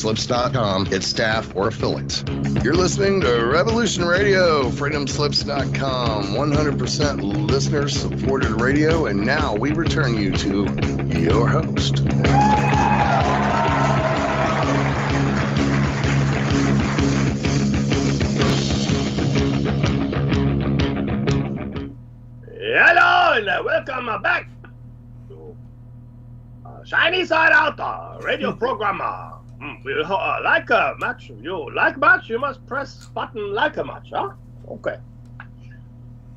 Slips.com, its staff, or affiliates. You're listening to Revolution Radio, freedomslips.com, 100% listener-supported radio, and now we return you to your host. Hello, and welcome back to Shiny Side Out, radio program. We like a match. You like match? You must press button like a match, huh? Okay.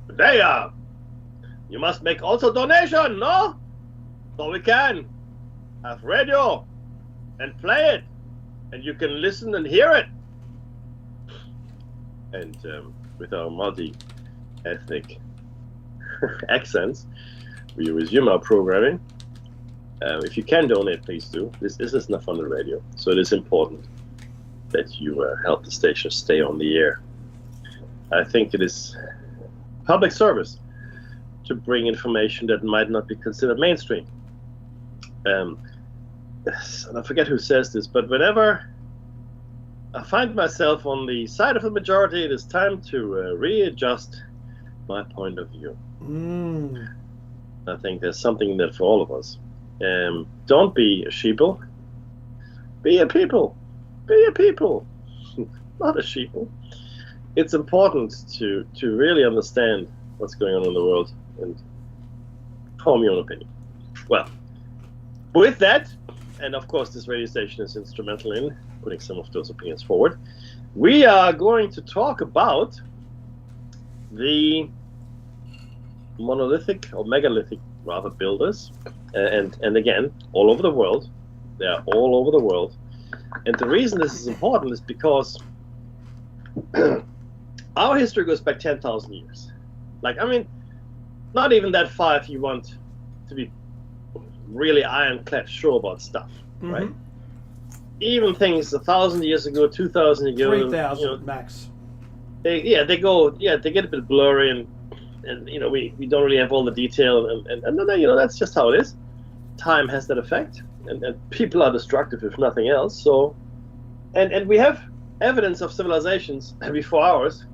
Today, you must make also donation, no? So we can have radio and play it, and you can listen and hear it. And with our multi-ethnic accents, we resume our programming. If you can donate, please do. This is not on the radio, so it is important that you help the station stay on the air. I think it is public service to bring information that might not be considered mainstream. And I forget who says this, but whenever I find myself on the side of the majority, it is time to readjust my point of view. I think there's something in that for all of us. Don't be a sheeple. Be a people. Be a people. Not a sheeple. It's important to really understand what's going on in the world and form your own opinion. Well, with that, and of course this radio station is instrumental in putting some of those opinions forward, we are going to talk about the monolithic or megalithic rather builders, and again, all over the world. They are all over the world. And the reason this is important is because our history goes back 10,000 years. Like, I mean, not even that far if you want to be really ironclad sure about stuff, right? Even things 1,000 years ago, 2,000 ago, 3,000 max. They get a bit blurry, and you know, we don't really have all the detail, and you know, that's just how it is. Time has that effect, and people are destructive if nothing else. So, and we have evidence of civilizations before ours,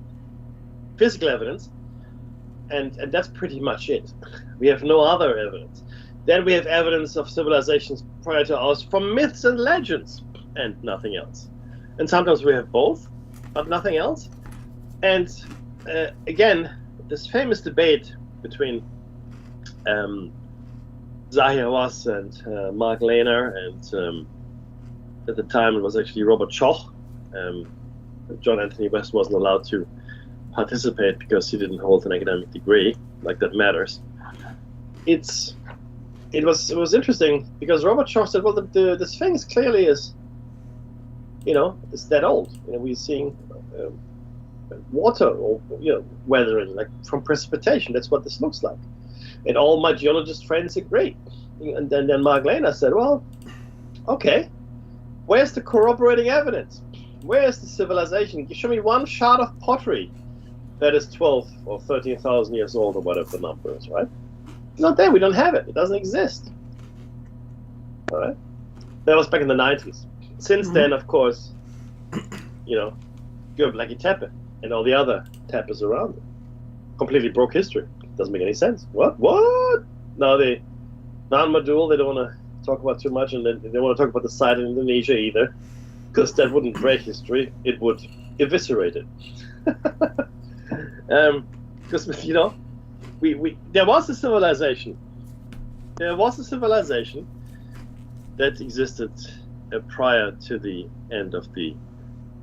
physical evidence, and that's pretty much it. We have no other evidence. Then we have evidence of civilizations prior to ours from myths and legends, and nothing else. And sometimes we have both, but nothing else. And again, this famous debate between Zahir Hawass and Mark Lehner, and at the time it was actually Robert Schoch. John Anthony West wasn't allowed to participate because he didn't hold an academic degree. Like, that matters. It was interesting because Robert Schoch said, well, the Sphinx clearly is, you know, it's that old. You know, we're seeing water, or, you know, weathering, like from precipitation. That's what this looks like. And all my geologist friends agree. And then Mark Lehner said, well, okay, where's the corroborating evidence? Where's the civilization? Show me one shard of pottery that is 12 or 13,000 years old, or whatever the number is, right? It's not there. We don't have it. It doesn't exist. All right? That was back in the 90s. Since then, of course, you know, Göbekli Tepe and all the other tepes around it completely broke history. Doesn't make any sense. What? No, they non-module. They don't want to talk about too much, and they don't want to talk about the site in Indonesia either, because that wouldn't break history. It would eviscerate it. Because you know, there was a civilization. There was a civilization that existed prior to the end of the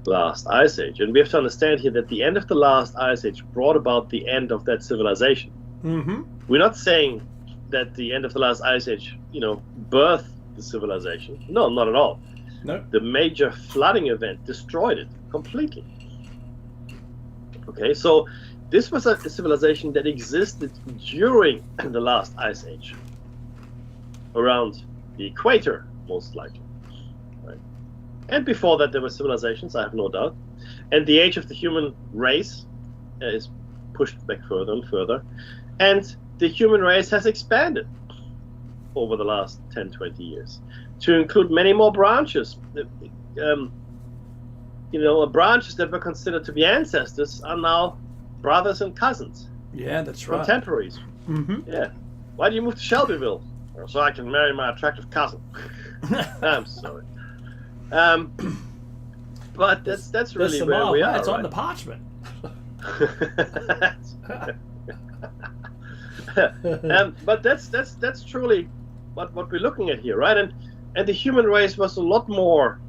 last ice age, and we have to understand here that the end of the last ice age brought about the end of that civilization. We're not saying that the end of the last ice age, you know, birthed the civilization. No, not at all. No. The major flooding event destroyed it completely. Okay, so this was a civilization that existed during the last ice age, around the equator, most likely. Right? And before that, there were civilizations, I have no doubt. And the age of the human race is pushed back further and further. And the human race has expanded over the last 10, 20 years to include many more branches. branches that were considered to be ancestors are now brothers and cousins. Yeah, that's right. Contemporaries. Mm-hmm. Yeah. Why do you move to Shelbyville? So I can marry my attractive cousin. I'm sorry. But that's really where we are. It's on right? the parchment. But that's truly what we're looking at here, right? And the human race was a lot more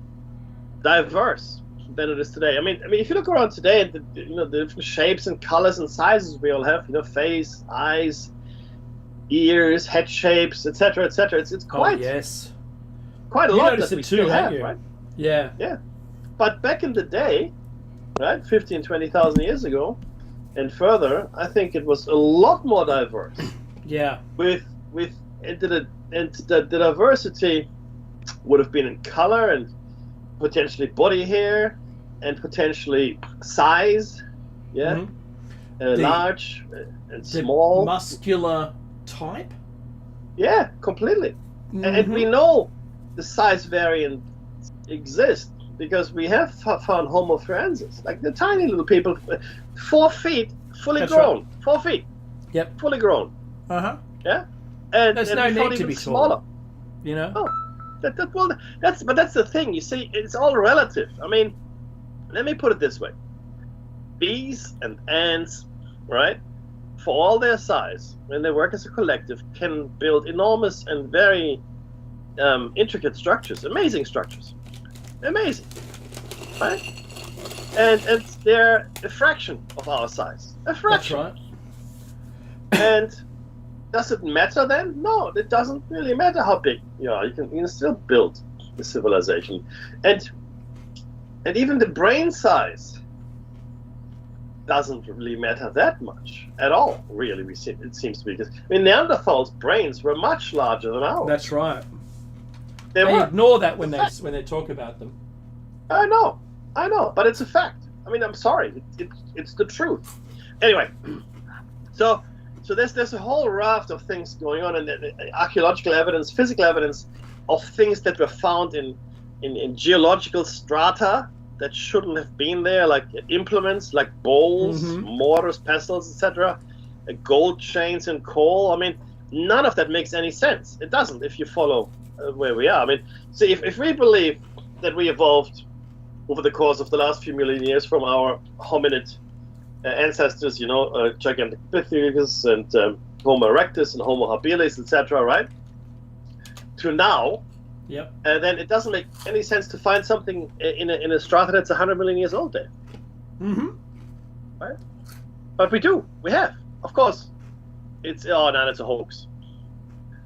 diverse than it is today. I mean, if you look around today, the different shapes and colors and sizes we all have, face, eyes, ears, head shapes, etc., etc. It's quite quite a lot that we still have, right? Yeah. Yeah. But back in the day, right, 15, 20,000 years ago, and further, I think it was a lot more diverse. Yeah. The diversity would have been in color and potentially body hair and potentially size, large and small, muscular type. Yeah, completely. Mm-hmm. And we know the size variant exists because we have found Homo forensis, like the tiny little people, 4 feet, fully That's grown, right. 4 feet, Yep, fully grown. Yeah, And there's and no we found need to even be smaller. taller. That's the thing. You see, it's all relative. I mean, let me put it this way: bees and ants, right, for all their size, when they work as a collective, can build enormous and very intricate structures, amazing structures, amazing, right? And they're a fraction of our size, a fraction. That's right. And does it matter then? No, it doesn't really matter how big you are. You can still build the civilization, and even the brain size doesn't really matter that much at all. Really, it seems to be, because Neanderthals' brains were much larger than ours. That's right. They ignore that when they talk about them. I know, but it's a fact. I'm sorry, it's the truth. Anyway, so there's a whole raft of things going on, and archaeological evidence, physical evidence of things that were found in geological strata that shouldn't have been there, like implements, like bowls, mortars, pestles, etc., gold chains and coal. None of that makes any sense. It doesn't if you follow where we are. See, if we believe that we evolved over the course of the last few million years from our hominid ancestors, Gigantopithecus and Homo erectus and Homo habilis, etc., right? To now, then it doesn't make any sense to find something in a strata that's 100 million years old there. Right? But we do. We have. Of course. It's a hoax.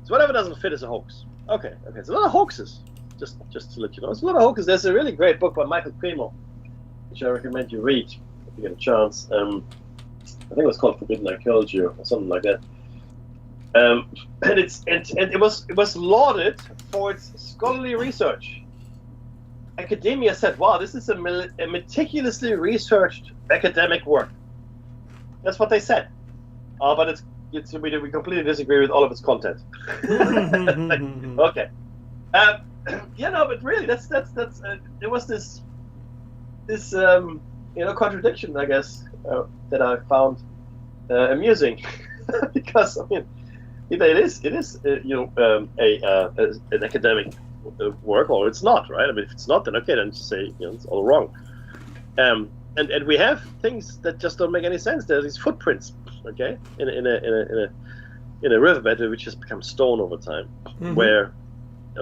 So whatever doesn't fit is a hoax. Okay. It's a lot of hoaxes. Just to let you know. It's a lot of hoaxes. There's a really great book by Michael Cremo, which I recommend you read if you get a chance. I think it was called Forbidden Archaeology or something like that. And it was lauded for its scholarly research. Academia said, "Wow, this is a meticulously researched academic work." That's what they said. But we completely disagree with all of its content. Okay. But really, that's there was this contradiction, I guess, that I found amusing, because either it is an academic work, or it's not, right? If it's not, then okay, then just say it's all wrong. And we have things that just don't make any sense. There's these footprints, okay, in a riverbed which has become stone over time, where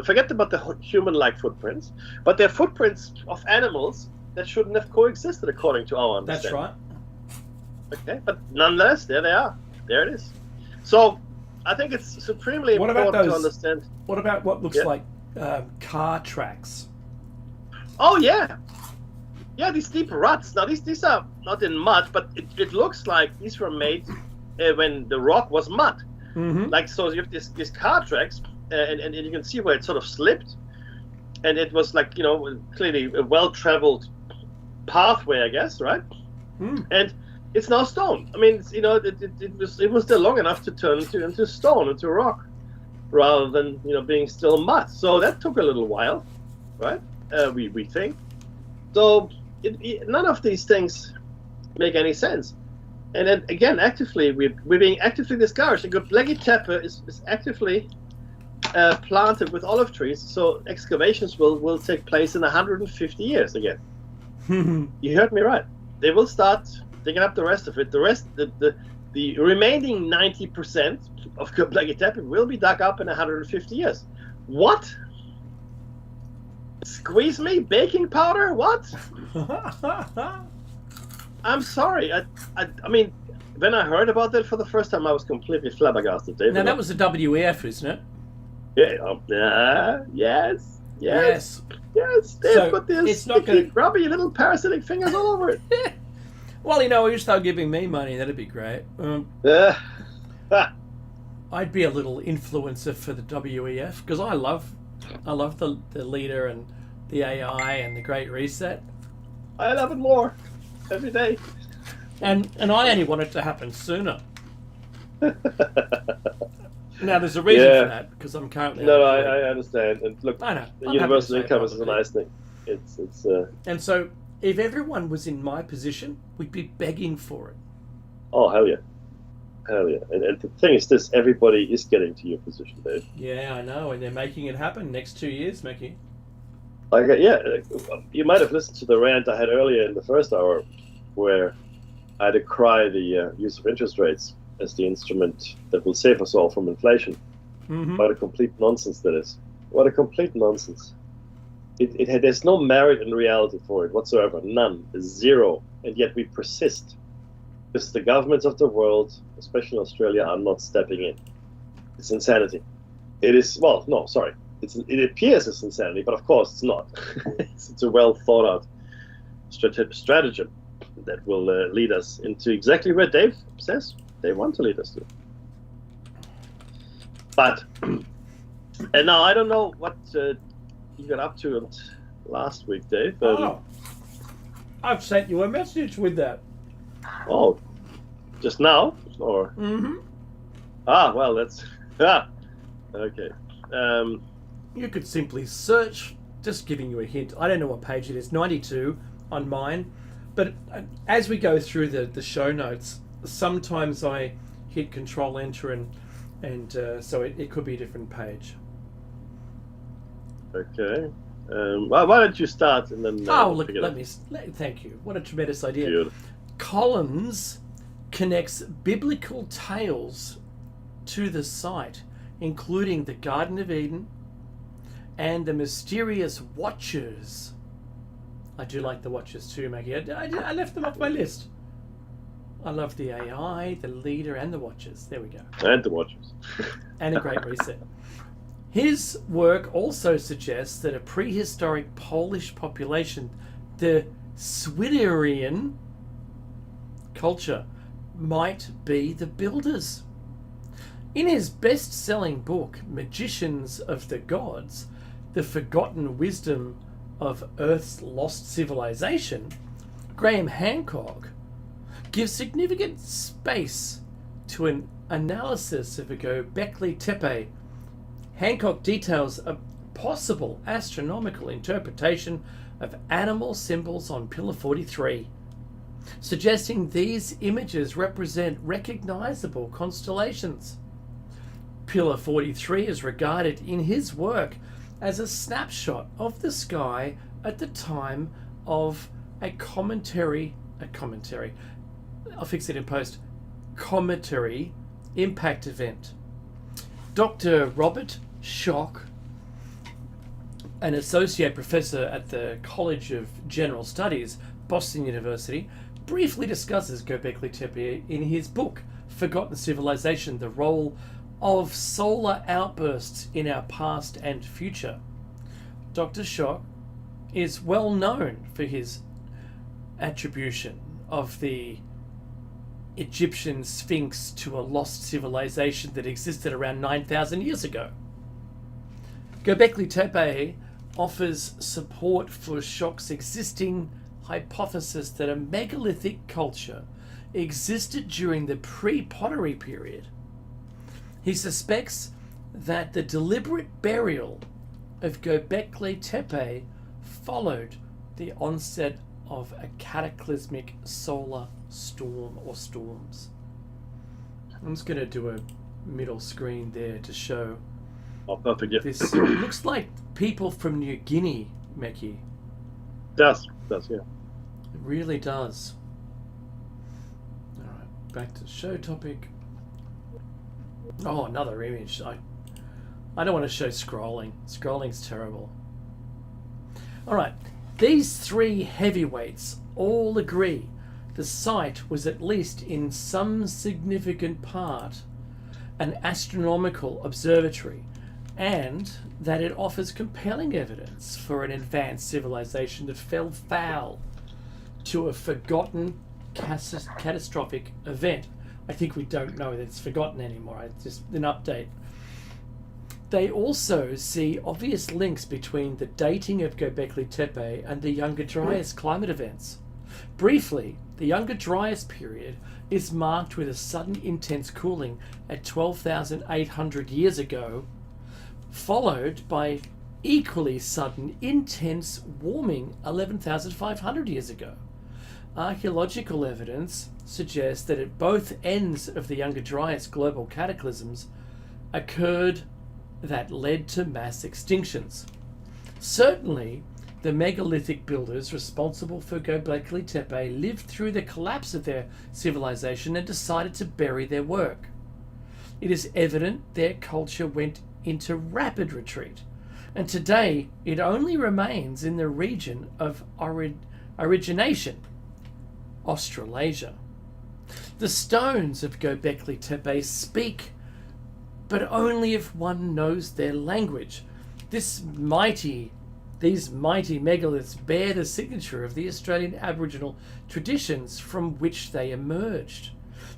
forget about the human-like footprints, but they're footprints of animals that shouldn't have coexisted according to our understanding. That's right. Okay, but nonetheless, there they are. There it is. So I think it's supremely important to understand. What about what looks like car tracks? Oh yeah. Yeah, these deep ruts. Now these are not in mud, but it looks like these were made when the rock was mud. Like, so you have these car tracks, and you can see where it sort of slipped, and it was like clearly a well-traveled pathway, I guess, right? And it's now stone. It was still long enough to turn into stone, into rock, rather than being still mud. So that took a little while, right? we think. So none of these things make any sense. And then again, actively, we're being actively discouraged. The Göbekli Tepe is actively planted with olive trees, so excavations will take place in 150 years again. You heard me right. They will start digging up the rest of it. The remaining 90% of Göbekli Tepe will be dug up in 150 years. What? Squeeze me? Baking powder? What? I'm sorry. I mean, when I heard about that for the first time, I was completely flabbergasted. Dave. Now, that was the WEF, isn't it? Yeah. Yes. They've So, got this it's not sticky, gonna- grubby little parasitic fingers all over it. Well, you start giving me money, that'd be great. I'd be a little influencer for the WEF because I love the leader and the AI and the Great Reset. I love it more every day. And I only want it to happen sooner. Now, there's a reason for that because I'm currently... No, I understand. And look, I know. the I'm universal happy to say income is a publicly. nice thing. It's And so, if everyone was in my position, we'd be begging for it. oh, hell yeah. And the thing is this, everybody is getting to your position, Dave. Yeah, I know, and they're making it happen next 2 years, Mickey. You might have listened to the rant I had earlier in the first hour where I decry the use of interest rates as the instrument that will save us all from inflation. Mm-hmm. What a complete nonsense that is. What a complete nonsense. There's no merit in reality for it whatsoever. None. Zero. And yet we persist. Because the governments of the world, especially in Australia, are not stepping in. It's insanity. It is, well, no, sorry. It appears as insanity, but of course it's not. It's a well thought out stratagem that will lead us into exactly where Dave says they want to lead us to. But, and now I don't know what you got up to last week, Dave. I've sent you a message with that. Oh, just now? Or? Mm-hmm. Well, that's... okay. You could simply search, just giving you a hint. I don't know what page it is, 92 on mine. But as we go through the show notes, sometimes I hit Control-Enter and so it could be a different page. Okay. Why don't you start and then... Look, thank you. What a tremendous idea. Beautiful. Collins connects biblical tales to the site, including the Garden of Eden and the mysterious Watchers. I do like the Watchers too, Maggie. I left them off my list. I love the AI, the leader, and the Watchers. There we go. And the Watchers. And a Great Reset. His work also suggests that a prehistoric Polish population, the Swiderian culture, might be the builders. In his best-selling book, Magicians of the Gods, The Forgotten Wisdom of Earth's Lost Civilization, Graham Hancock gives significant space to an analysis of a Göbekli Tepe. Hancock details a possible astronomical interpretation of animal symbols on Pillar 43, suggesting these images represent recognizable constellations. Pillar 43 is regarded in his work as a snapshot of the sky at the time of a cometary, I'll fix it in post, cometary impact event. Dr. Robert Schoch, an associate professor at the College of General Studies, Boston University, briefly discusses Göbekli Tepe in his book, Forgotten Civilization, the role of solar outbursts in our past and future. Dr. Schoch is well known for his attribution of the Egyptian Sphinx to a lost civilization that existed around 9,000 years ago. Göbekli Tepe offers support for Schoch's existing hypothesis that a megalithic culture existed during the pre-pottery period. He suspects that the deliberate burial of Göbekli Tepe followed the onset of a cataclysmic solar storm or storms. I'm just going to do a middle screen there to show. Oh, perfect. Yeah. This looks like people from New Guinea, Meki. Does yeah. It really does. All right, back to the show topic. Oh, another image. I don't want to show scrolling. Scrolling's terrible. All right, these three heavyweights all agree the site was at least in some significant part an astronomical observatory, and that it offers compelling evidence for an advanced civilization that fell foul to a forgotten catastrophic event. I think we don't know that it's forgotten anymore. It's just an update. They also see obvious links between the dating of Göbekli Tepe and the Younger Dryas climate events. Briefly, the Younger Dryas period is marked with a sudden intense cooling at 12,800 years ago, followed by equally sudden intense warming 11,500 years ago. Archaeological evidence suggests that at both ends of the Younger Dryas global cataclysms occurred that led to mass extinctions. Certainly, the megalithic builders responsible for Göbekli Tepe lived through the collapse of their civilization and decided to bury their work. It is evident their culture went into rapid retreat, and today it only remains in the region of origination, Australasia. The stones of Göbekli Tepe speak, but only if one knows their language. These mighty megaliths bear the signature of the Australian Aboriginal traditions from which they emerged.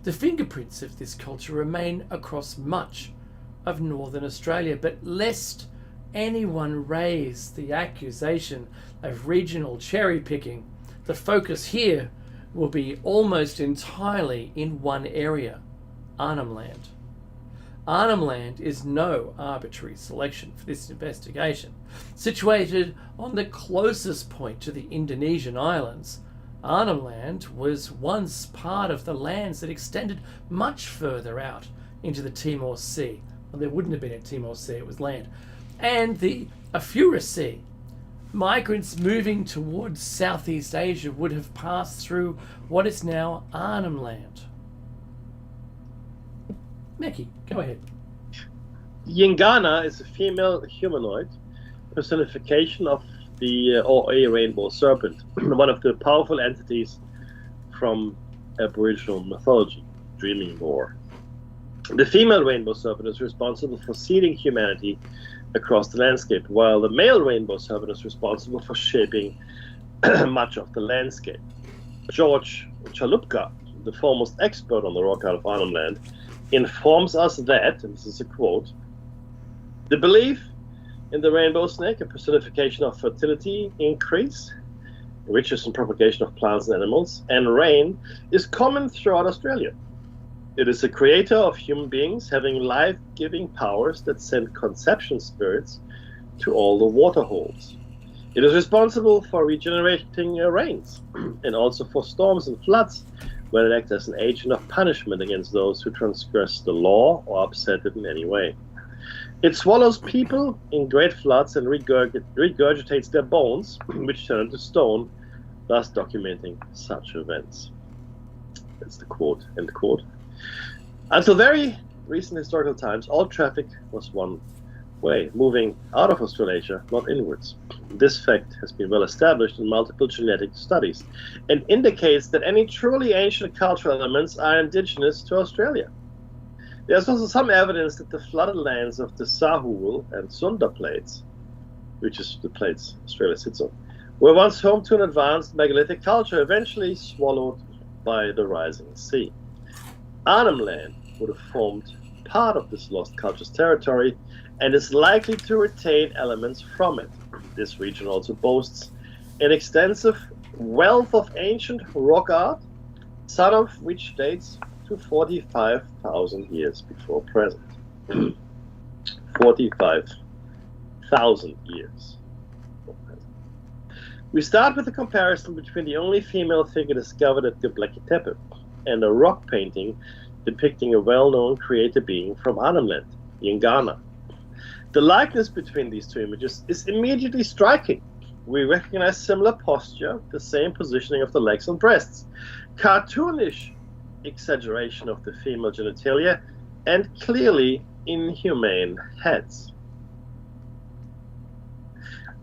The fingerprints of this culture remain across much of northern Australia, but lest anyone raise the accusation of regional cherry picking, the focus here will be almost entirely in one area, Arnhem Land. Arnhem Land is no arbitrary selection for this investigation. Situated on the closest point to the Indonesian islands, Arnhem Land was once part of the lands that extended much further out into the Timor Sea. Well, there wouldn't have been a Timor Sea, it was land. And the Afura Sea. Migrants moving towards Southeast Asia would have passed through what is now Arnhem Land. Meki, go ahead. Yingana is a female humanoid personification of or a rainbow serpent, one of the powerful entities from Aboriginal mythology, dreaming lore. The female rainbow serpent is responsible for seeding humanity across the landscape, while the male rainbow serpent is responsible for shaping much of the landscape. George Chalupka, the foremost expert on the rock art of Arnhem Land, informs us that, and this is a quote, the belief in the rainbow snake, a personification of fertility, increase, riches and propagation of plants and animals, and rain, is common throughout Australia. It is a creator of human beings having life-giving powers that send conception spirits to all the water holes. It is responsible for regenerating rains and also for storms and floods, when it acts as an agent of punishment against those who transgress the law or upset it in any way. It swallows people in great floods and regurgitates their bones, which turn into stone, thus documenting such events. That's the quote, end quote. Until very recent historical times, all traffic was one way, moving out of Australasia, not inwards. This fact has been well established in multiple genetic studies and indicates that any truly ancient cultural elements are indigenous to Australia. There's also some evidence that the flooded lands of the Sahul and Sunda plates, which is the plates Australia sits on, were once home to an advanced megalithic culture, eventually swallowed by the rising sea. Arnhem Land would have formed part of this lost culture's territory and is likely to retain elements from it. This region also boasts an extensive wealth of ancient rock art, some of which dates to 45,000 years before present. 45,000 years before present. We start with a comparison between the only female figure discovered at Göbekli Tepe and a rock painting depicting a well-known creator being from Arnhem Land, Yingana. The likeness between these two images is immediately striking. We recognize similar posture, the same positioning of the legs and breasts, cartoonish exaggeration of the female genitalia, and clearly inhumane heads.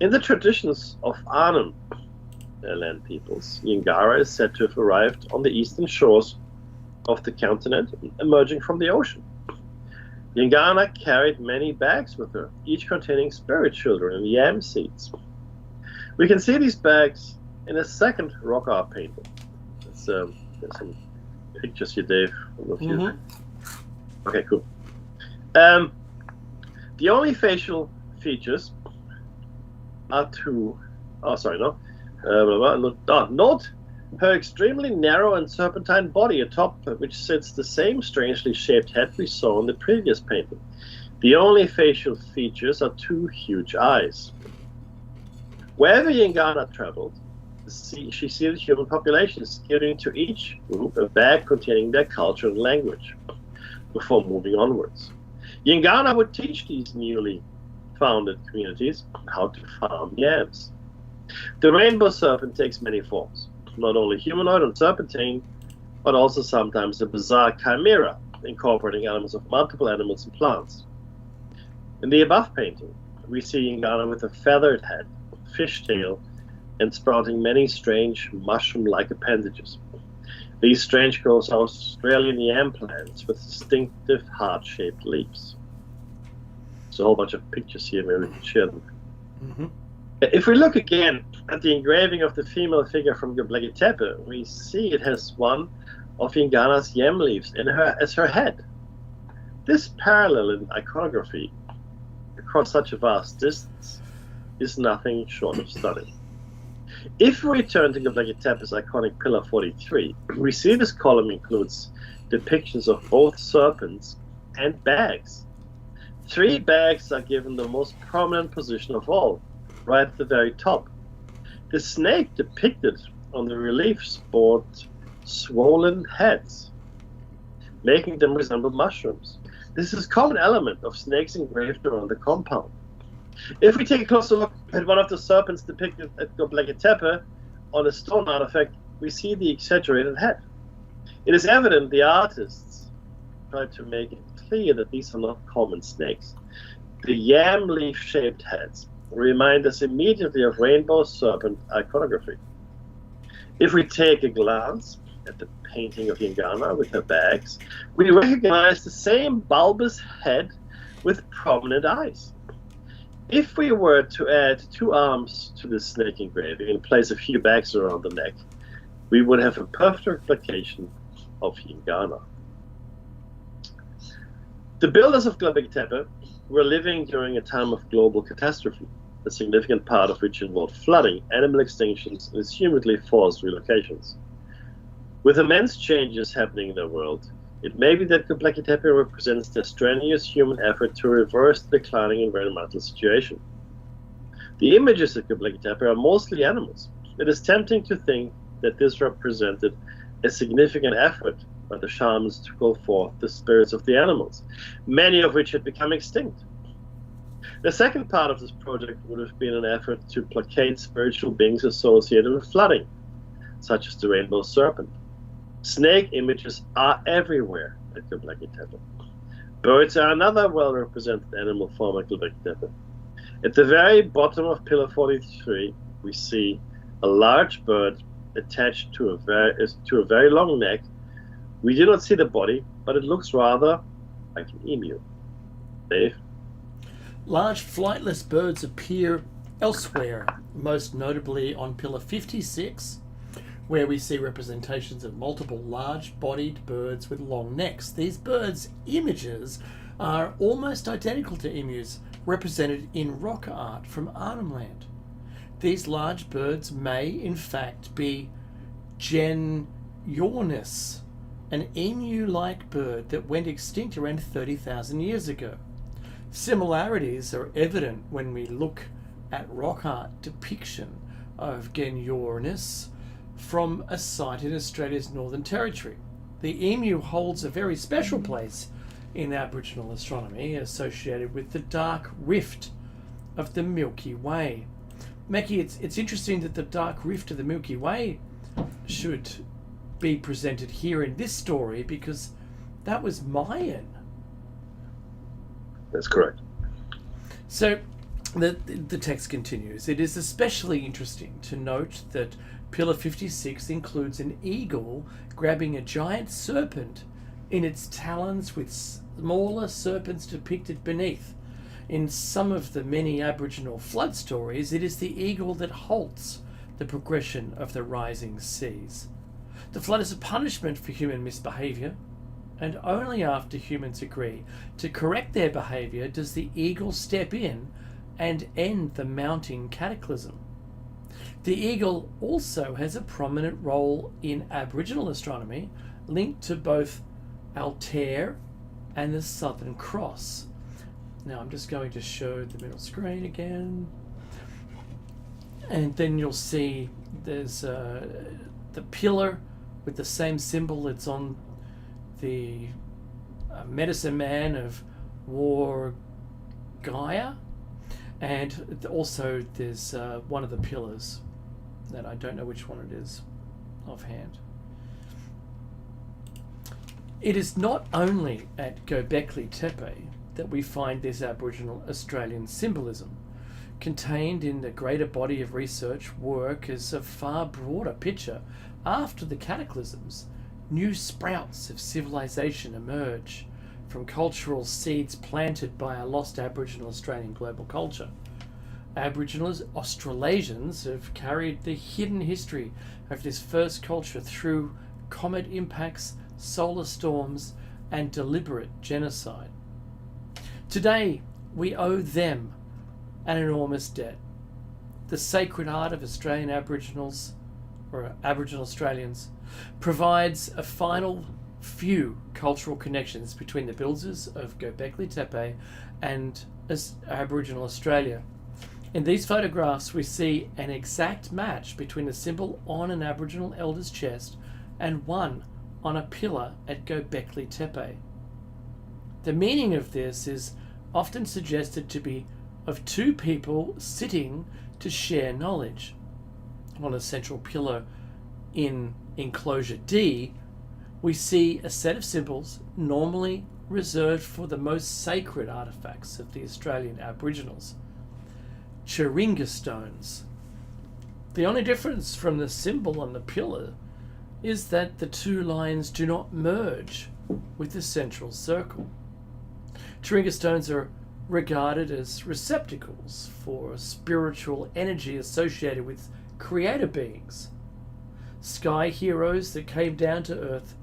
In the traditions of Arnhem Land peoples, Yingara is said to have arrived on the eastern shores of the continent, emerging from the ocean. Yingana carried many bags with her, each containing spirit children and yam seeds. We can see these bags in a second rock art painting. There's some pictures here, Dave. Okay, cool. The only facial features are two. Oh, sorry, no. Note her extremely narrow and serpentine body, atop which sits the same strangely shaped head we saw in the previous painting. The only facial features are two huge eyes. Wherever Yingana traveled, she sees human populations giving to each group a bag containing their culture and language before moving onwards. Yingana would teach these newly founded communities how to farm yams. The rainbow serpent takes many forms, not only humanoid and serpentine, but also sometimes a bizarre chimera, incorporating elements of multiple animals and plants. In the above painting, we see Yingana with a feathered head, fishtail, and sprouting many strange mushroom-like appendages. These strange growths are Australian yam plants with distinctive heart-shaped leaves. There's a whole bunch of pictures here, maybe we can share them. Mm-hmm. If we look again at the engraving of the female figure from Göbekli Tepe, we see it has one of Yingana's yam leaves as her head. This parallel in iconography across such a vast distance is nothing short of stunning. If we return to Göbekli Tepe's iconic Pillar 43, we see this column includes depictions of both serpents and bags. 3 bags are given the most prominent position of all, right at the very top. The snake depicted on the relief sports swollen heads, making them resemble mushrooms. This is a common element of snakes engraved around the compound. If we take a closer look at one of the serpents depicted at Göbekli Tepe on a stone artifact, we see the exaggerated head. It is evident the artists tried to make it clear that these are not common snakes. The yam leaf-shaped heads remind us immediately of rainbow serpent iconography. If we take a glance at the painting of Yingana with her bags, we recognize the same bulbous head with prominent eyes. If we were to add 2 arms to this snake engraving and place a few bags around the neck, we would have a perfect replication of Yingana. The builders of Göbekli Tepe were living during a time of global catastrophe, a significant part of which involved flooding, animal extinctions, and assumedly forced relocations. With immense changes happening in their world, it may be that Göbekli Tepe represents the strenuous human effort to reverse the declining environmental situation. The images at Göbekli Tepe are mostly animals. It is tempting to think that this represented a significant effort by the shamans to call forth the spirits of the animals, many of which had become extinct. The second part of this project would have been an effort to placate spiritual beings associated with flooding, such as the rainbow serpent. Snake images are everywhere at Göbekli Tepe. Birds are another well-represented animal form at Göbekli Tepe. At the very bottom of Pillar 43, we see a large bird attached to a very long neck. We do not see the body, but it looks rather like an emu. Dave? Large flightless birds appear elsewhere, most notably on Pillar 56, where we see representations of multiple large-bodied birds with long necks. These birds' images are almost identical to emus represented in rock art from Arnhem Land. These large birds may, in fact, be Genyornis, an emu-like bird that went extinct around 30,000 years ago. Similarities are evident when we look at rock art depiction of Genyornis from a site in Australia's Northern Territory. The emu holds a very special place in Aboriginal astronomy, associated with the dark rift of the Milky Way. Mackie, it's interesting that the dark rift of the Milky Way should be presented here in this story, because that was Mayan. That's correct. So the text continues. It is especially interesting to note that Pillar 56 includes an eagle grabbing a giant serpent in its talons, with smaller serpents depicted beneath. In some of the many Aboriginal flood stories, it is the eagle that halts the progression of the rising seas. The flood is a punishment for human misbehaviour, and only after humans agree to correct their behaviour does the eagle step in and end the mounting cataclysm. The eagle also has a prominent role in Aboriginal astronomy, linked to both Altair and the Southern Cross. Now I'm just going to show the middle screen again, and then you'll see there's the pillar with the same symbol that's on the medicine man of War Gaia, and also there's one of the pillars that I don't know which one it is offhand. It is not only at Göbekli Tepe that we find this Aboriginal Australian symbolism. Contained in the greater body of research work is a far broader picture. After the cataclysms, new sprouts of civilization emerge from cultural seeds planted by a lost Aboriginal Australian global culture. Aboriginal Australasians have carried the hidden history of this first culture through comet impacts, solar storms, and deliberate genocide. Today, we owe them an enormous debt. The sacred art of Australian Aboriginals, or Aboriginal Australians, provides a final few cultural connections between the builders of Göbekli Tepe and Aboriginal Australia. In these photographs, we see an exact match between the symbol on an Aboriginal elder's chest and one on a pillar at Göbekli Tepe. The meaning of this is often suggested to be of two people sitting to share knowledge. On a central pillar in enclosure D, we see a set of symbols normally reserved for the most sacred artefacts of the Australian Aboriginals, Chiringa stones. The only difference from the symbol on the pillar is that the two lines do not merge with the central circle. Chiringa stones are regarded as receptacles for spiritual energy associated with creator beings, sky heroes that came down to earth.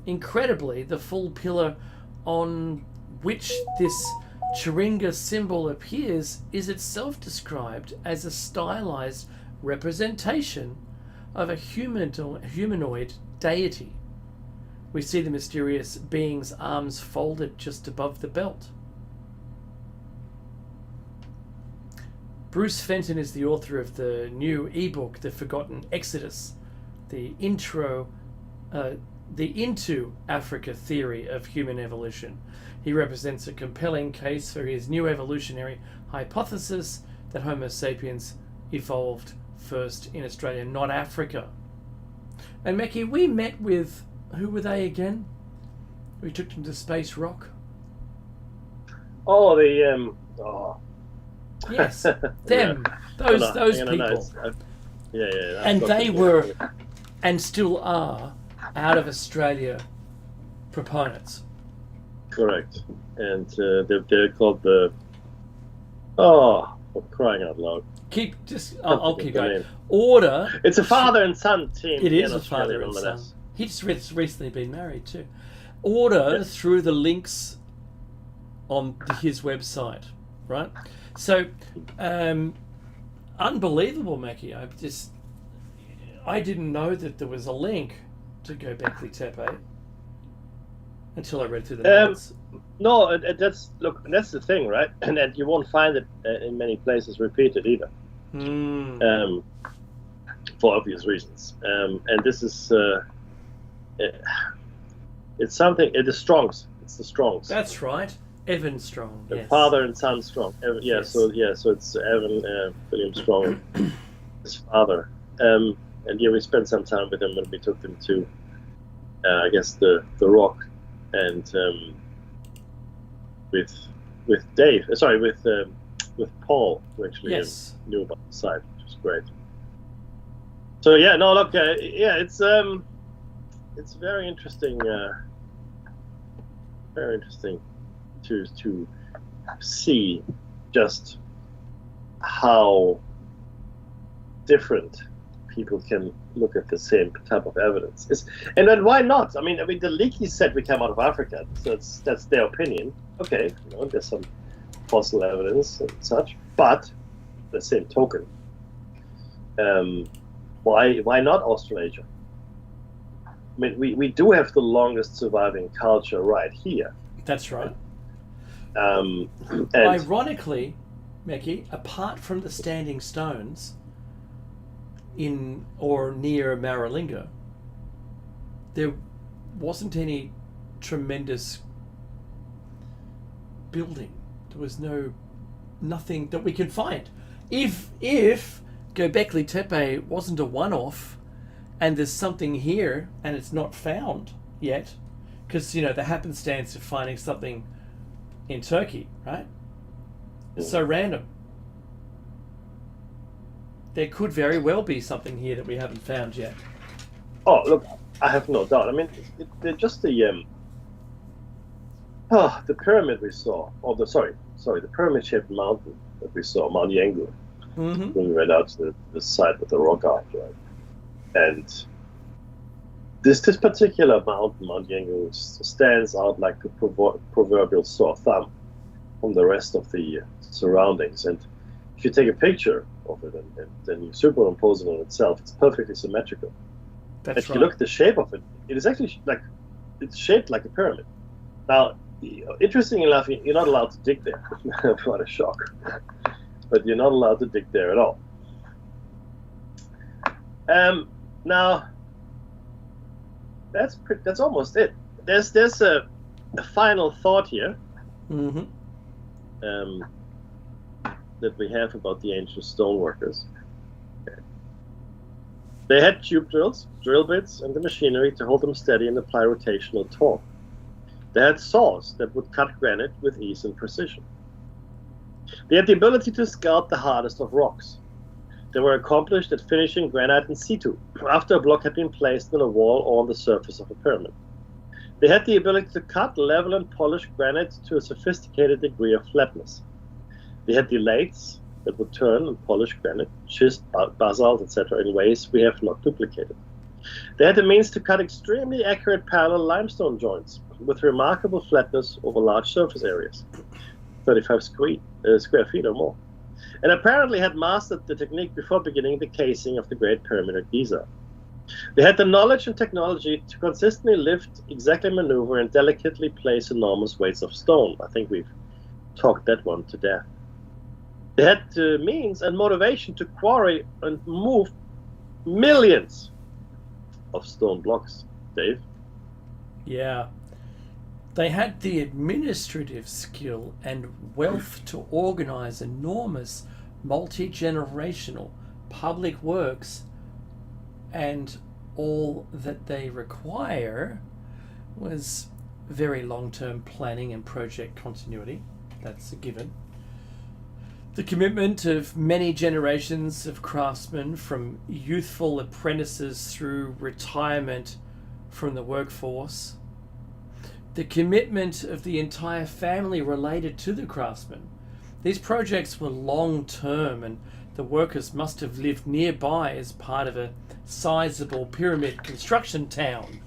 Incredibly, the full pillar on which this Chiringa symbol appears is itself described as a stylized representation of a humanoid deity. We see the mysterious being's arms folded just above the belt. Bruce Fenton is the author of the new ebook, The Forgotten Exodus, the Into Africa theory of human evolution. He represents a compelling case for his new evolutionary hypothesis that Homo sapiens evolved first in Australia, not Africa. And Mackie, we met with, who were they again? We took them to Space Rock. Oh, yes, them, those people. Yeah. And they were, and still are, out of Australia proponents. Correct. And they're called the... Oh, for crying out loud. I'll keep going. Order. It's a father and son team. It is a father and son. He's recently been married too. Order through the links on his website, right? So, unbelievable, Mackie. I didn't know that there was a link to Göbekli Tepe until I read through the notes. No, that's the thing, right? And you won't find it in many places repeated either. for obvious reasons. And this is it's something. It is Strong's. It's the Strong's. That's right, Evan Strong. The Yes. father and son Strong. Yes. So it's Evan William Strong, his father. And yeah, we spent some time with him when we took them to, I guess the Rock, and with Dave. Sorry, with Paul, who actually Yes. knew about the site, which was great. So yeah, no, look, it's very interesting. Very interesting to see just how different people can look at the same type of evidence. And then why not? I mean, the Leakeys said we come out of Africa, so that's their opinion. Okay, there's some fossil evidence and such, but the same token, why not Australasia? I mean, we do have the longest surviving culture right here. That's right. And Ironically, Meki, apart from the standing stones in or near Maralinga, there wasn't any tremendous building. There was nothing that we could find. If Göbekli Tepe wasn't a one-off, and there's something here and it's not found yet, because the happenstance of finding something in Turkey, right? It's so random. There could very well be something here that we haven't found yet. Oh, look, I have no doubt. I mean, just the pyramid we saw, the pyramid-shaped mountain that we saw, Mount Yengu, when we went out to the site with the rock art, right? And this particular mountain, Mount Yengu, stands out like a proverbial sore thumb from the rest of the surroundings. And if you take a picture of it and then you superimpose it on itself, it's perfectly symmetrical. If you look at the shape of it, it is actually it's shaped like a pyramid. Now, interestingly enough, you're not allowed to dig there. What a shock! But you're not allowed to dig there at all. Now, that's almost it. There's a final thought here that we have about the ancient stoneworkers. Okay. They had tube drills, drill bits, and the machinery to hold them steady and apply rotational torque. They had saws that would cut granite with ease and precision. They had the ability to sculpt the hardest of rocks. They were accomplished at finishing granite in situ, after a block had been placed on a wall or on the surface of a pyramid. They had the ability to cut, level, and polish granite to a sophisticated degree of flatness. They had the lathes that would turn and polish granite, schist, basalt, etc. in ways we have not duplicated. They had the means to cut extremely accurate parallel limestone joints with remarkable flatness over large surface areas, 35 square feet or more, and apparently had mastered the technique before beginning the casing of the Great Pyramid at Giza. They had the knowledge and technology to consistently lift, exactly maneuver, and delicately place enormous weights of stone. I think we've talked that one to death. They had the means and motivation to quarry and move millions of stone blocks, Dave. Yeah. They had the administrative skill and wealth to organize enormous multi-generational public works, and all that they require was very long-term planning and project continuity. That's a given. The commitment of many generations of craftsmen, from youthful apprentices through retirement from the workforce. The commitment of the entire family related to the craftsmen. These projects were long-term, and the workers must have lived nearby as part of a sizable pyramid construction town.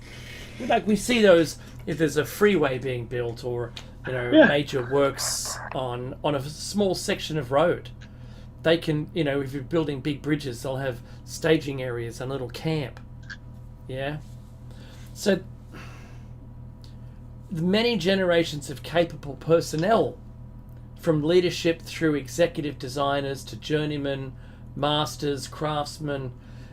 Like we see those if there's a freeway being built, or major works on a small section of road. They can, if you're building big bridges, they'll have staging areas and a little camp. Yeah. So many generations of capable personnel, from leadership through executive designers to journeymen, masters, craftsmen,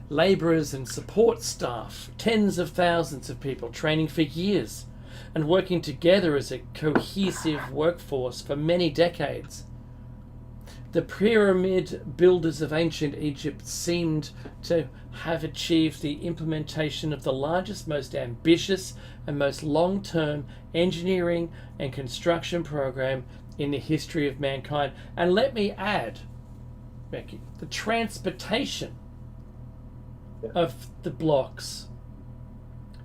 labourers and support staff, tens of thousands of people training for years and working together as a cohesive workforce for many decades. The pyramid builders of ancient Egypt seemed to have achieved the implementation of the largest, most ambitious and most long-term engineering and construction program in the history of mankind. And let me add, Becky, the transportation of the blocks,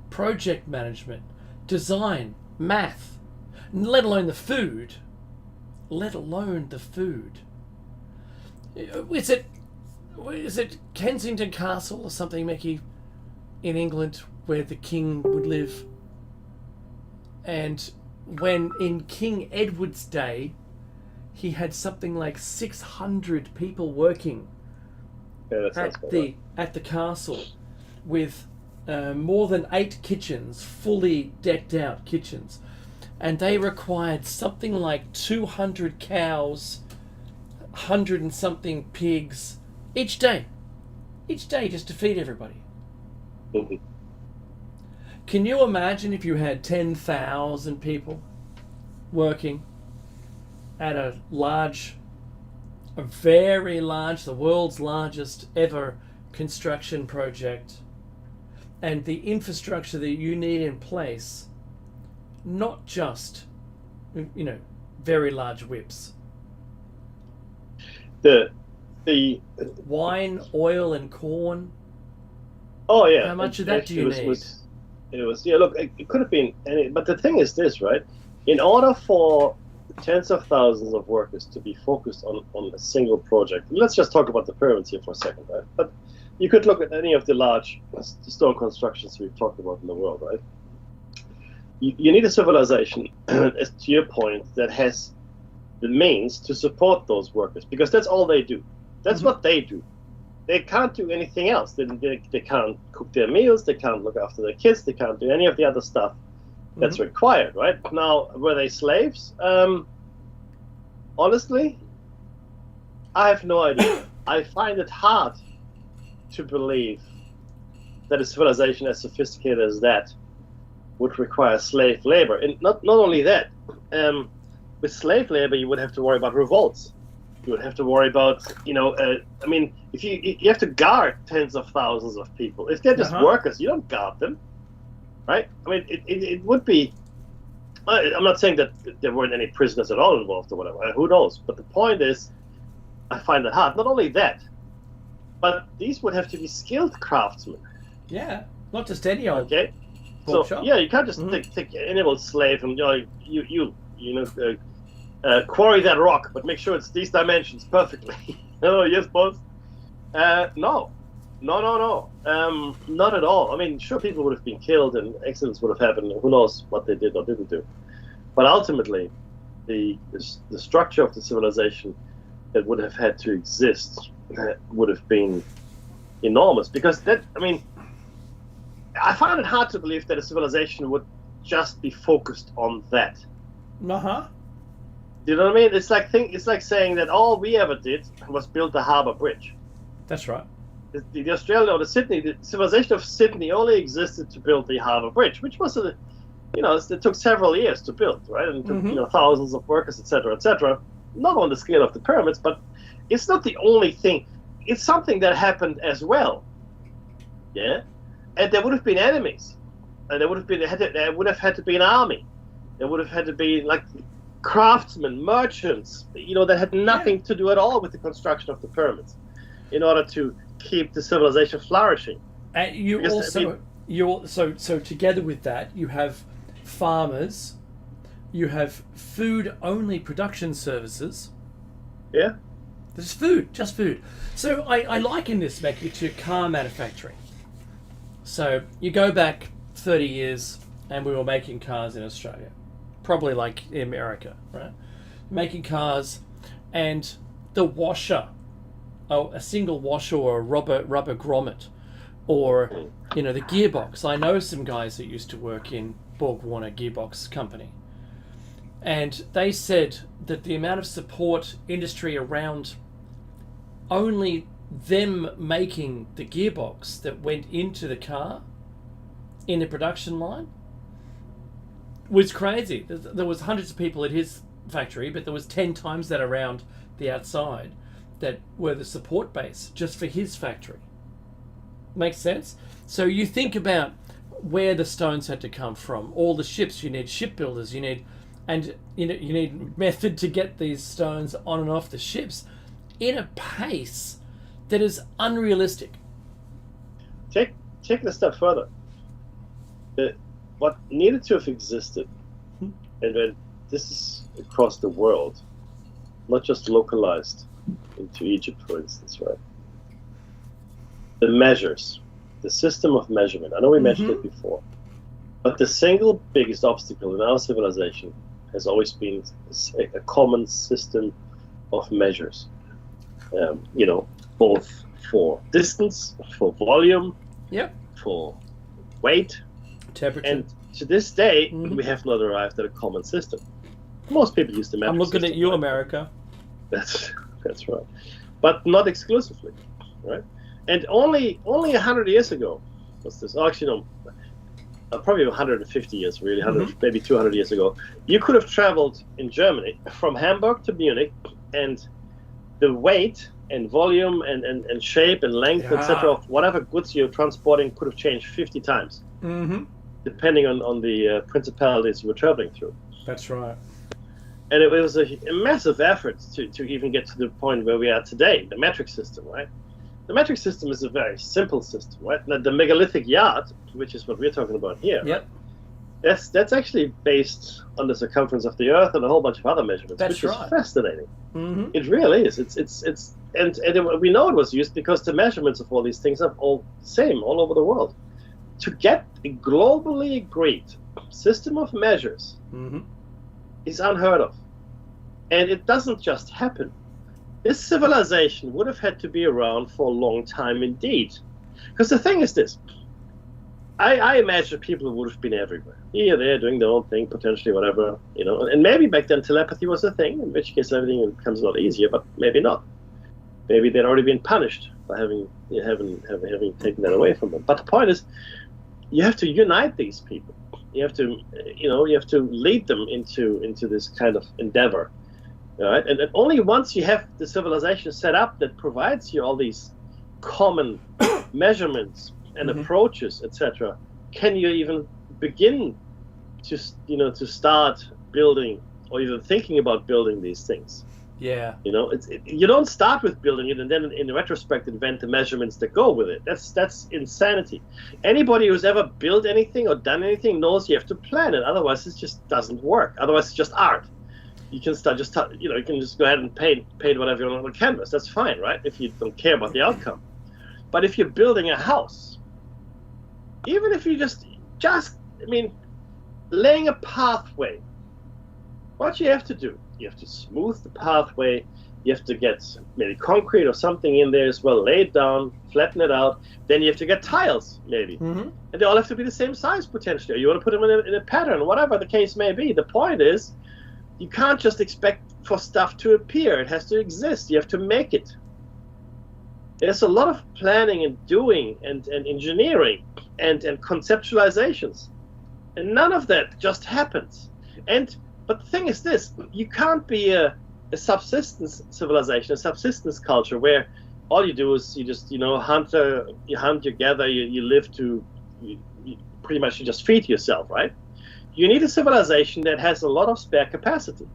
project management, design, math, let alone the food. Is it Kensington Castle or something, Mickey, in England, where the king would live? And when in King Edward's day, he had something like 600 people working at the castle, with more than 8 kitchens, fully decked out kitchens, and they required something like 200 cows, 100 and something pigs each day just to feed everybody. Mhm. Can you imagine if you had 10,000 people working at a very large, the world's largest ever construction project, and the infrastructure that you need in place, not just, very large whips. The Wine, oil, and corn. Oh yeah. How much of that do you need? Look, it could have been any, but the thing is this, right? In order for tens of thousands of workers to be focused on a single project, let's just talk about the pyramids here for a second, right? But you could look at any of the large stone constructions we've talked about in the world, right? You need a civilization, as to your point, that has the means to support those workers, because that's all they do. That's what they do. They can't do anything else. They can't cook their meals. They can't look after their kids. They can't do any of the other stuff that's required, right? Now, were they slaves? Honestly, I have no idea. I find it hard to believe that a civilization as sophisticated as that would require slave labor. And not only that, with slave labor, you would have to worry about revolts. You would have to worry about, if you have to guard tens of thousands of people. If they're just workers, you don't guard them, right? I mean, it would be. I'm not saying that there weren't any prisoners at all involved or whatever. Who knows? But the point is, I find it hard. Not only that, but these would have to be skilled craftsmen. Yeah, not just any old. Okay. So yeah, you can't just take any old slave and quarry that rock, but make sure it's these dimensions perfectly. Oh, yes, boss. No, not at all. I mean, sure, people would have been killed and accidents would have happened. Who knows what they did or didn't do? But ultimately, the structure of the civilization that would have had to exist would have been enormous. Because I find it hard to believe that a civilization would just be focused on that. You know what I mean? It's like saying that all we ever did was build the harbour bridge. That's right. The Australian or the civilization of Sydney only existed to build the harbour bridge, which was it took several years to build, right? And took, thousands of workers, etc., etc. Not on the scale of the pyramids, but it's not the only thing. It's something that happened as well. Yeah, and there would have been enemies, and there would have had to be an army. There would have had to be like craftsmen, merchants, that had nothing to do at all with the construction of the pyramids, in order to keep the civilization flourishing. And so together with that, you have farmers, you have food-only production services. Yeah. There's food, just food. So I liken this, Becky, to car manufacturing. So you go back 30 years, and we were making cars in Australia. Probably like in America, right? Making cars, and the washer, a single washer or a rubber grommet, or the gearbox. I know some guys that used to work in Borg Warner Gearbox Company, and they said that the amount of support industry around only them making the gearbox that went into the car in a production line was crazy. There was hundreds of people at his factory, but there was 10 times that around the outside that were the support base just for his factory. Makes sense? So you think about where the stones had to come from. All the ships, you need shipbuilders, you need method to get these stones on and off the ships in a pace that is unrealistic. Take it a step further. What needed to have existed, and when this is across the world, not just localized into Egypt, for instance, right? The measures, the system of measurement. I know we mentioned it before, but the single biggest obstacle in our civilization has always been a common system of measures. Both for distance, for volume, for weight, temperature. And to this day, we have not arrived at a common system. Most people use the metric I'm looking system, at you, right? America. That's right, but not exclusively, right? And only 100 years ago, what's this? Oh, actually, no, probably 150 years, really, 100, maybe 200 years ago, you could have traveled in Germany from Hamburg to Munich, and the weight and volume and shape and length, etc., of whatever goods you're transporting could have changed 50 times, depending on the principalities you were traveling through. That's right. And it was a massive effort to even get to the point where we are today, the metric system, right? The metric system is a very simple system, right? Now, the megalithic yard, which is what we're talking about here, yep. Right? That's actually based on the circumference of the Earth and a whole bunch of other measurements, which is fascinating. It really is. And we know it was used because the measurements of all these things are all the same all over the world. To get a globally agreed system of measures is unheard of. And it doesn't just happen. This civilization would have had to be around for a long time indeed. Because the thing is this, I imagine people would have been everywhere. Here, there, doing their own thing, potentially, whatever, and maybe back then telepathy was a thing, in which case everything becomes a lot easier, but maybe not. Maybe they'd already been punished by having taken that away from them. But the point is, you have to unite these people. You have to, you have to lead them into this kind of endeavor. All right? And only once you have the civilization set up that provides you all these common measurements and approaches, etc., can you even begin to start building or even thinking about building these things. Yeah. You don't start with building it and then in retrospect invent the measurements that go with it. That's insanity. Anybody who's ever built anything or done anything knows you have to plan it. Otherwise, it just doesn't work. Otherwise, it's just art. You can you can just go ahead and paint whatever you want on the canvas. That's fine, right? If you don't care about the outcome. But if you're building a house, even if you just laying a pathway, what you have to do, you have to smooth the pathway, you have to get maybe concrete or something in there as well, lay it down, flatten it out, then you have to get tiles maybe. And they all have to be the same size potentially, or you want to put them in a pattern, whatever the case may be. The point is, you can't just expect for stuff to appear. It has to exist. You have to make it. There's a lot of planning and doing and engineering and conceptualizations. And none of that just happens. But the thing is this, you can't be a subsistence civilization, a subsistence culture where all you do is you just, hunt, you gather, you live to, you pretty much you just feed yourself, right? You need a civilization that has a lot of spare capacity.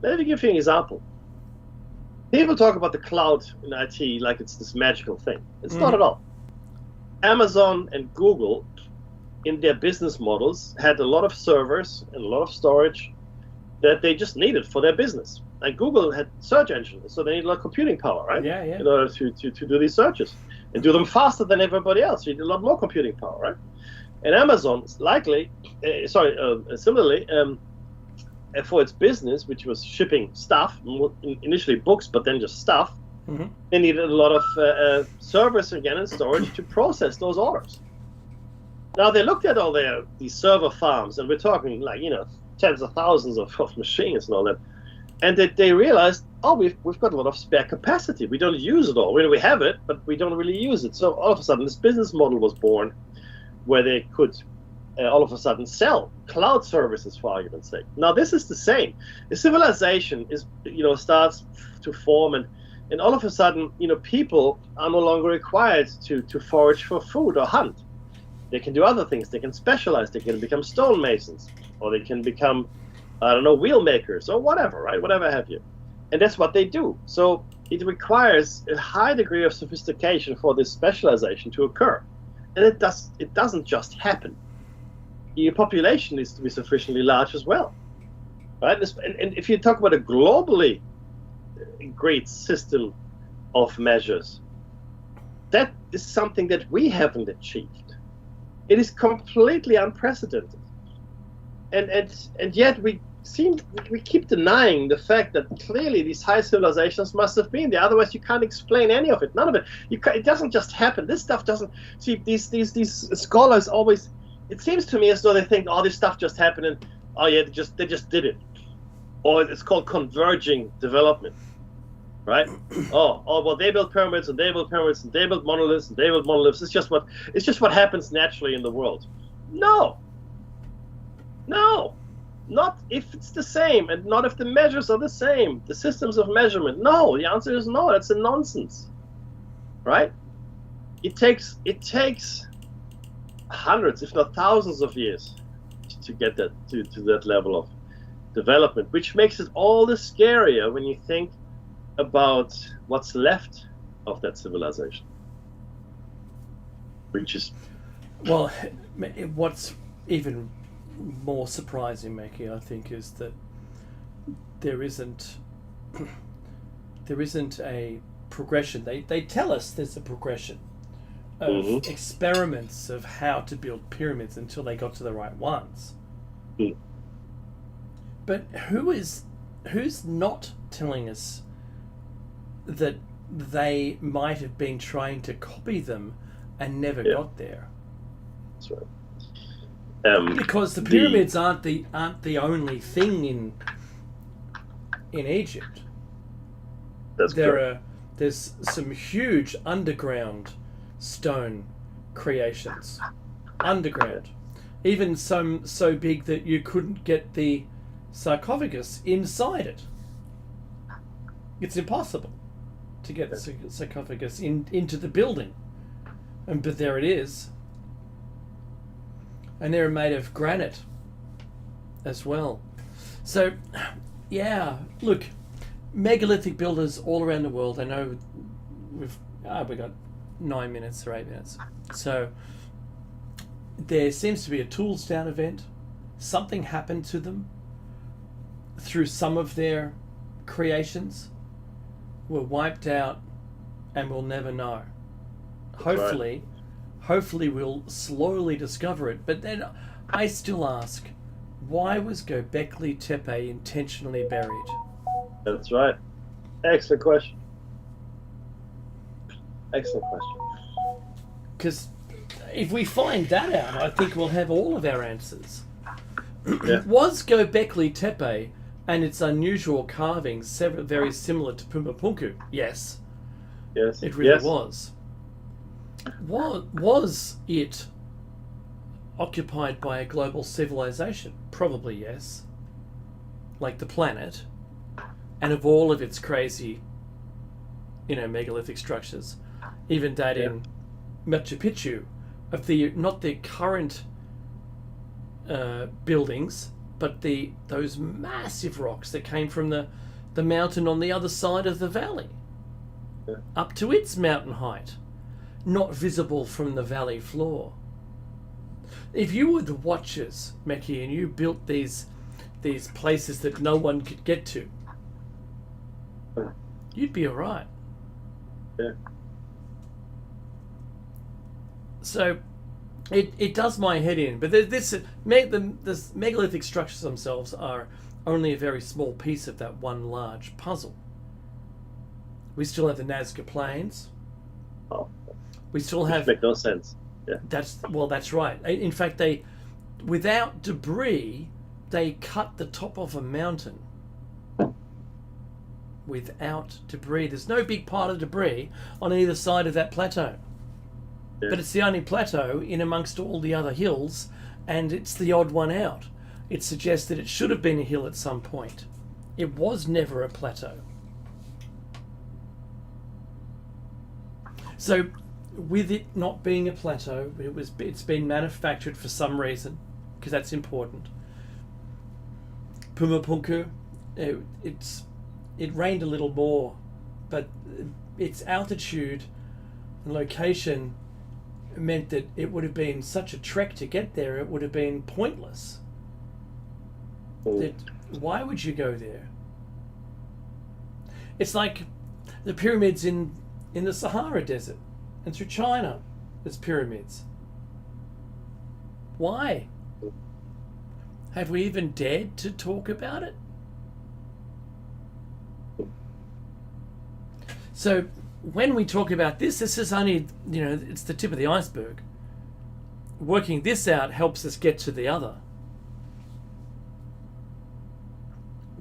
Let me give you an example. People talk about the cloud in IT like it's this magical thing. It's not at all. Amazon and Google, in their business models, had a lot of servers and a lot of storage that they just needed for their business. Like Google had search engines, so they need a lot of computing power, right? Yeah. In order to do these searches and do them faster than everybody else. You need a lot more computing power, right? And Amazon, similarly, for its business, which was shipping stuff, initially books, but then just stuff, they needed a lot of servers again and storage to process those orders. Now they looked at all these server farms, and we're talking like tens of thousands of machines and all that. and that they realized, oh, we've got a lot of spare capacity. We don't use it all. We have it, but we don't really use it. So all of a sudden, this business model was born, where they could all of a sudden sell cloud services, for argument's sake. Now this is the same. The civilization is, starts to form, and all of a sudden, people are no longer required to forage for food or hunt. They can do other things. They can specialize. They can become stonemasons, or they can become, wheel makers or whatever, right? Whatever have you. And that's what they do. So it requires a high degree of sophistication for this specialization to occur. And it doesn't just happen. Your population needs to be sufficiently large as well, right? And if you talk about a globally great system of measures, that is something that we haven't achieved. It is completely unprecedented, and yet we keep denying the fact that clearly these high civilizations must have been there. Otherwise, you can't explain any of it. None of it. It doesn't just happen. This stuff doesn't. See, these scholars always. It seems to me as though they think, oh, this stuff just happened, and oh yeah, they just did it, or it's called converging development, right? oh well, they built pyramids, and they built pyramids, and they built monoliths, and they built monoliths. It's just what happens naturally in the world. No, not if it's the same, and not if the measures are the same, the systems of measurement. No, the answer is no. That's a nonsense, right? It takes hundreds, if not thousands of years to get that to that level of development, which makes it all the scarier when you think about what's left of that civilization, which is... Well, what's even more surprising, Mackie, I think, is that there isn't a progression. They tell us there's a progression of experiments of how to build pyramids until they got to the right ones. But who's not telling us that they might have been trying to copy them and never got there? That's right. Because the pyramids aren't the only thing in Egypt. That's correct. There's some huge underground stone creations, underground, even some so big that you couldn't get the sarcophagus inside it. It's impossible to get the sarcophagus into the building, but there it is. And they're made of granite as well. So, yeah, look, megalithic builders all around the world. I know we've got 9 minutes or 8 minutes. So there seems to be a tools down event. Something happened to them through some of their creations, were wiped out, and we'll never know. Hopefully we'll slowly discover it. But then I still ask, why was Göbekli Tepe intentionally buried? That's right. Excellent question. Excellent question. Because if we find that out, I think we'll have all of our answers. Yeah. Was Göbekli Tepe and its unusual carvings very similar to Pumapunku? Yes. Yes. It really was. Was it occupied by a global civilization? Probably yes. Like the planet, and of all of its crazy, megalithic structures, even dating Machu Picchu, of not the current buildings, but those massive rocks that came from the mountain on the other side of the valley, up to its mountain height, not visible from the valley floor. If you were the Watchers, Mackie, and you built these places that no one could get to, you'd be all right. Yeah. So it does my head in, but the megalithic structures themselves are only a very small piece of that one large puzzle. We still have the Nazca Plains. Oh. We still have... Which make no sense. Yeah. That's right. In fact, without debris, they cut the top of a mountain without debris. There's no big pile of debris on either side of that plateau. Yeah. But it's the only plateau in amongst all the other hills, and it's the odd one out. It suggests that it should have been a hill at some point. It was never a plateau. So, with it not being a plateau, it's been manufactured for some reason, because that's important. Pumapunku, it rained a little more, but its altitude and location meant that it would have been such a trek to get there, it would have been pointless. Why would you go there? It's like the pyramids in the Sahara Desert and through China. There's pyramids. Why? Have we even dared to talk about it? So when we talk about this is only, it's the tip of the iceberg. Working this out helps us get to the other.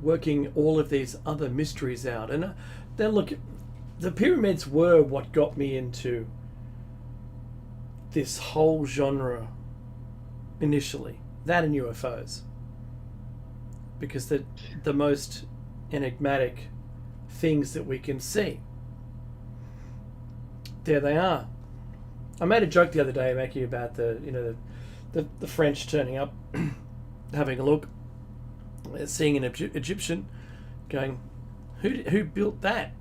Working all of these other mysteries out. And then look, the pyramids were what got me into this whole genre initially. That and UFOs. Because the most enigmatic things that we can see. There they are. I made a joke the other day, Mackie, about the French turning up, having a look, seeing an Egyptian, going, who built that?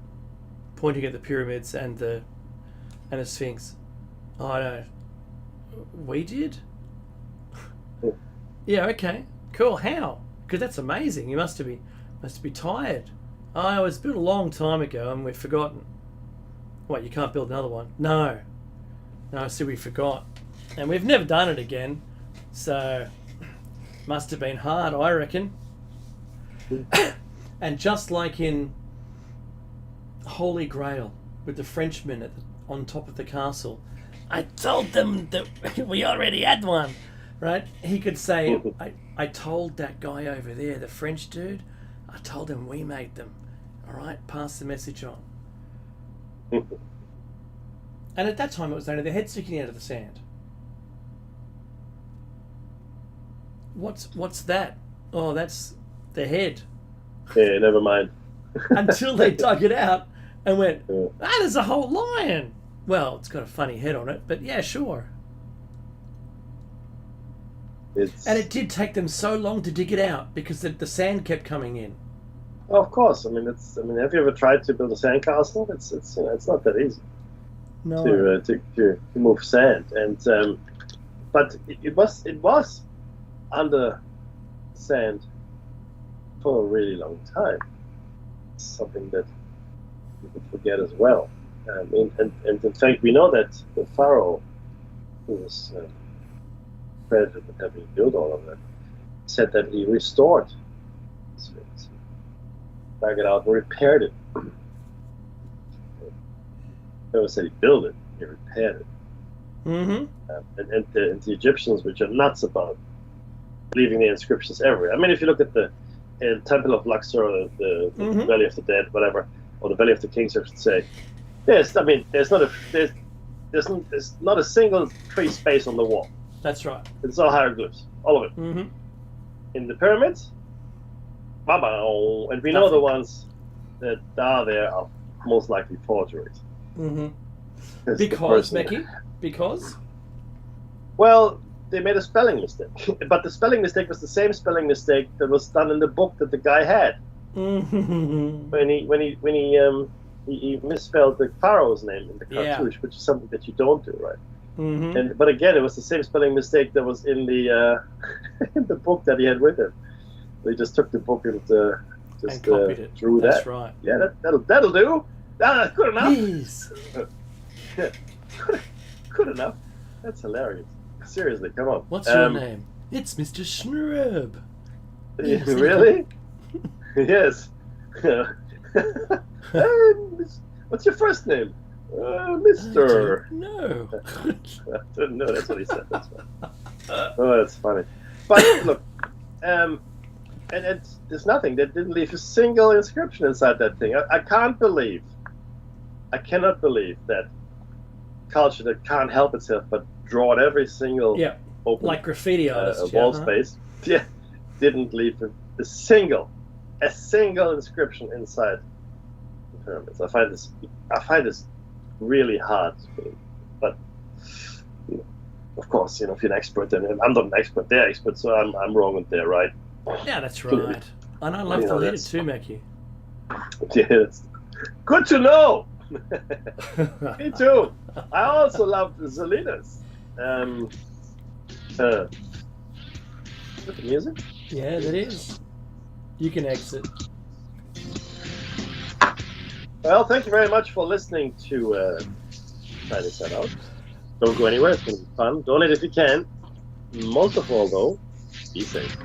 Pointing at the pyramids and a Sphinx. Oh no, we did. Yeah, okay, cool. How? Because that's amazing. You must be tired. Oh, it was built a long time ago and we've forgotten. What, you can't build another one? No, see, we forgot. And we've never done it again. So, must have been hard, I reckon. And just like in Holy Grail, with the Frenchman on top of the castle, I told them that we already had one, right? He could say, I told that guy over there, the French dude, I told him we made them. All right, pass the message on. And at that time it was only the head sticking out of the sand. What's that? Oh, that's the head. Yeah, never mind. Until they dug it out and went, that is a whole lion. Well, it's got a funny head on it, but yeah, sure. And it did take them so long to dig it out because the sand kept coming in. Oh, of course. I mean, have you ever tried to build a sandcastle? It's not that easy. No. To move sand, and but it was under sand for a really long time. It's something that people forget as well. And in fact, we know that the pharaoh, who was credited with having built all of that, said that he restored the Sphinx, dug it out and repaired it. Never said he built it; he repaired it. Mm-hmm. And the Egyptians, which are nuts about leaving the inscriptions everywhere. I mean, if you look at the Temple of Luxor, or the Valley of the Dead, whatever, or the Valley of the Kings, I should say, there's not a single free space on the wall. That's right. It's all hieroglyphs, all of it. Mm-hmm. In the pyramids, and we know the ones that are there are most likely forgeries. Mm-hmm. Because, Mickey? Because? Well, they made a spelling mistake. But the spelling mistake was the same spelling mistake that was done in the book that the guy had. Mm-hmm. When he misspelled the pharaoh's name in the cartouche, which is something that you don't do, right? Mm-hmm. But again, it was the same spelling mistake that was in the in the book that he had with him. They just took the book and copied it. Drew that. That's right. Yeah, that'll do. That's good enough. Yes. Yeah. Good enough. That's hilarious. Seriously, come on. What's your name? It's Mr. Schnrub. Yes, really? Yes. What's your first name? Mr. No. I didn't know that's what he said. That's funny. Oh, that's funny. But look, And there's nothing. They didn't leave a single inscription inside that thing. I cannot believe that culture that can't help itself but draw at every single open like graffiti artists, wall space. Yeah, didn't leave a single inscription inside the pyramids. I find this really hard, but of course, if you're an expert, and I'm not an expert, they're experts, so I'm wrong and they're right. Yeah, that's right. And I love to lead it too, Mackie. Yes, good to know. Me too. I also love the Salinas. The music? Yeah, that is. You can exit. Well, thank you very much for listening to Try This Out. Don't go anywhere. It's going to be fun. Donate if you can. Most of all, though, be safe.